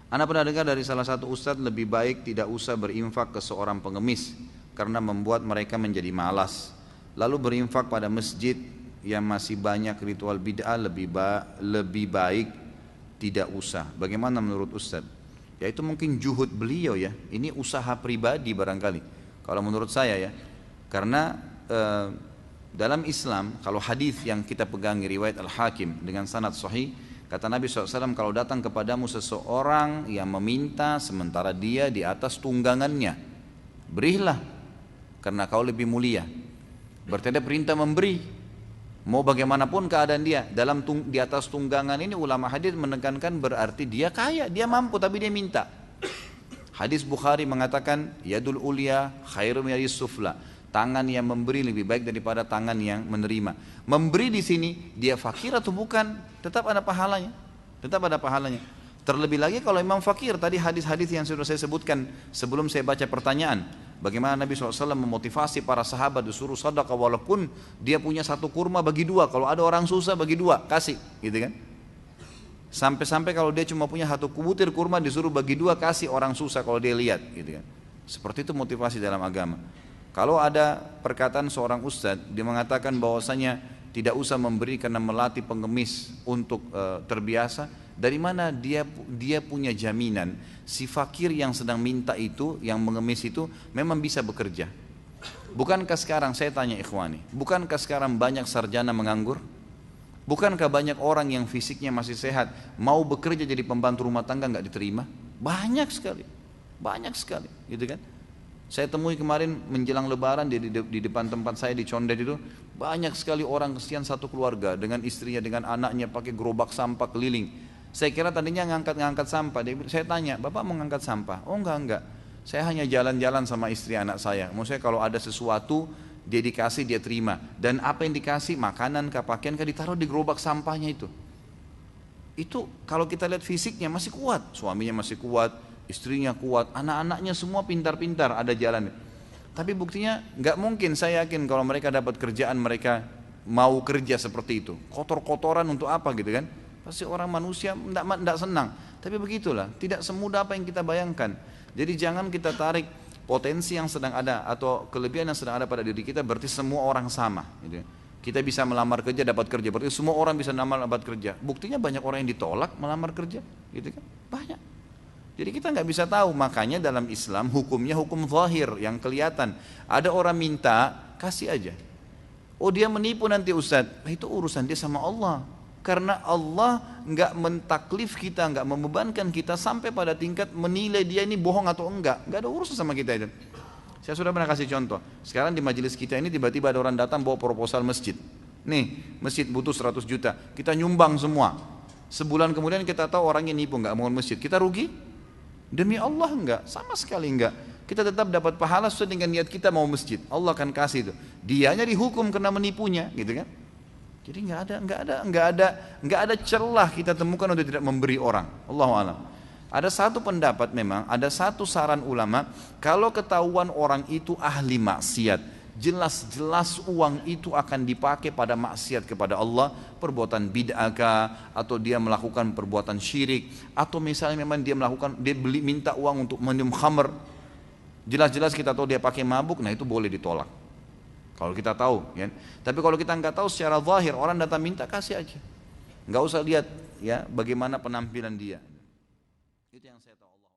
Anda pernah dengar dari salah satu ustadz lebih baik tidak usah berinfak ke seorang pengemis karena membuat mereka menjadi malas. Lalu berinfak pada masjid yang masih banyak ritual bid'ah lebih baik tidak usah. Bagaimana menurut ustadz? Ya itu mungkin juhud beliau ya. Ini usaha pribadi barangkali. Kalau menurut saya ya. Karena dalam Islam kalau hadis yang kita pegangi riwayat Al-Hakim dengan sanad sahih, kata Nabi SAW, kalau datang kepadamu seseorang yang meminta sementara dia di atas tunggangannya, berilah karena kau lebih mulia. Berarti ada perintah memberi. Mau bagaimanapun keadaan dia di atas tunggangan ini, ulama hadis menekankan berarti dia kaya, dia mampu tapi dia minta. Hadis Bukhari mengatakan yadul ulya khairum yadis sufla. Tangan yang memberi lebih baik daripada tangan yang menerima. Memberi di sini dia fakir atau bukan, tetap ada pahalanya. Tetap ada pahalanya. Terlebih lagi kalau imam fakir, tadi hadis-hadis yang sudah saya sebutkan sebelum saya baca pertanyaan. Bagaimana Nabi SAW memotivasi para sahabat disuruh sedekah walaupun dia punya satu kurma bagi dua. Kalau ada orang susah bagi dua, kasih, gitu kan? Sampai-sampai kalau dia cuma punya satu butir kurma disuruh bagi dua, kasih orang susah kalau dia lihat, gitu kan? Seperti itu motivasi dalam agama. Kalau ada perkataan seorang ustadz, dia mengatakan bahwasanya tidak usah memberi karena melatih pengemis untuk terbiasa. Dari mana dia punya jaminan si fakir yang sedang minta itu, yang mengemis itu memang bisa bekerja? Bukankah sekarang, saya tanya ikhwani, bukankah sekarang banyak sarjana menganggur? Bukankah banyak orang yang fisiknya masih sehat mau bekerja jadi pembantu rumah tangga nggak diterima? Banyak sekali, gitu kan? Saya temui kemarin menjelang lebaran di depan tempat saya di Condet itu, banyak sekali orang kesian satu keluarga dengan istrinya, dengan anaknya pakai gerobak sampah keliling. Saya kira tadinya ngangkat sampah. Saya tanya, Bapak mau ngangkat sampah? Oh enggak. Saya hanya jalan-jalan sama istri anak saya. Maksudnya kalau ada sesuatu dia dikasih, dia terima. Dan apa yang dikasih, makanan kah, pakaian kah, ditaruh di gerobak sampahnya itu. Itu kalau kita lihat fisiknya masih kuat, suaminya masih kuat, istrinya kuat, anak-anaknya semua pintar-pintar, ada jalan. Tapi buktinya nggak mungkin, saya yakin kalau mereka dapat kerjaan mereka mau kerja seperti itu. Kotor-kotoran untuk apa gitu kan? Pasti orang manusia tidak senang. Tapi begitulah, tidak semudah apa yang kita bayangkan. Jadi jangan kita tarik potensi yang sedang ada atau kelebihan yang sedang ada pada diri kita berarti semua orang sama. Gitu. Kita bisa melamar kerja dapat kerja, berarti semua orang bisa melamar dapat kerja. Buktinya banyak orang yang ditolak melamar kerja, gitu kan? Banyak. Jadi kita nggak bisa tahu, makanya dalam Islam hukumnya hukum zahir yang kelihatan. Ada orang minta, kasih aja. Oh dia menipu nanti Ustadz, itu urusan dia sama Allah. Karena Allah nggak mentaklif kita, nggak membebankan kita sampai pada tingkat menilai dia ini bohong atau enggak. Nggak ada urusan sama kita itu. Saya sudah pernah kasih contoh. Sekarang di majelis kita ini tiba-tiba ada orang datang bawa proposal masjid. Nih, masjid butuh 100 juta. Kita nyumbang semua. Sebulan kemudian kita tahu orangnya nipu, nggak mau masjid. Kita rugi? Demi Allah enggak, sama sekali enggak. Kita tetap dapat pahala sesuai dengan niat kita mau masjid. Allah akan kasih itu. Dianya dihukum karena menipunya, gitu kan? Jadi enggak ada celah kita temukan untuk tidak memberi orang. Allahu a'lam. Ada satu pendapat memang, ada satu saran ulama, kalau ketahuan orang itu ahli maksiat, jelas-jelas uang itu akan dipakai pada maksiat kepada Allah, perbuatan bid'ah atau dia melakukan perbuatan syirik, atau misalnya memang dia minta uang untuk minum khamr, jelas-jelas kita tahu dia pakai mabuk, nah itu boleh ditolak. Kalau kita tahu, ya. Tapi kalau kita nggak tahu secara zahir, orang datang minta kasih aja, nggak usah lihat ya bagaimana penampilan dia. Itu yang saya tahu Allah.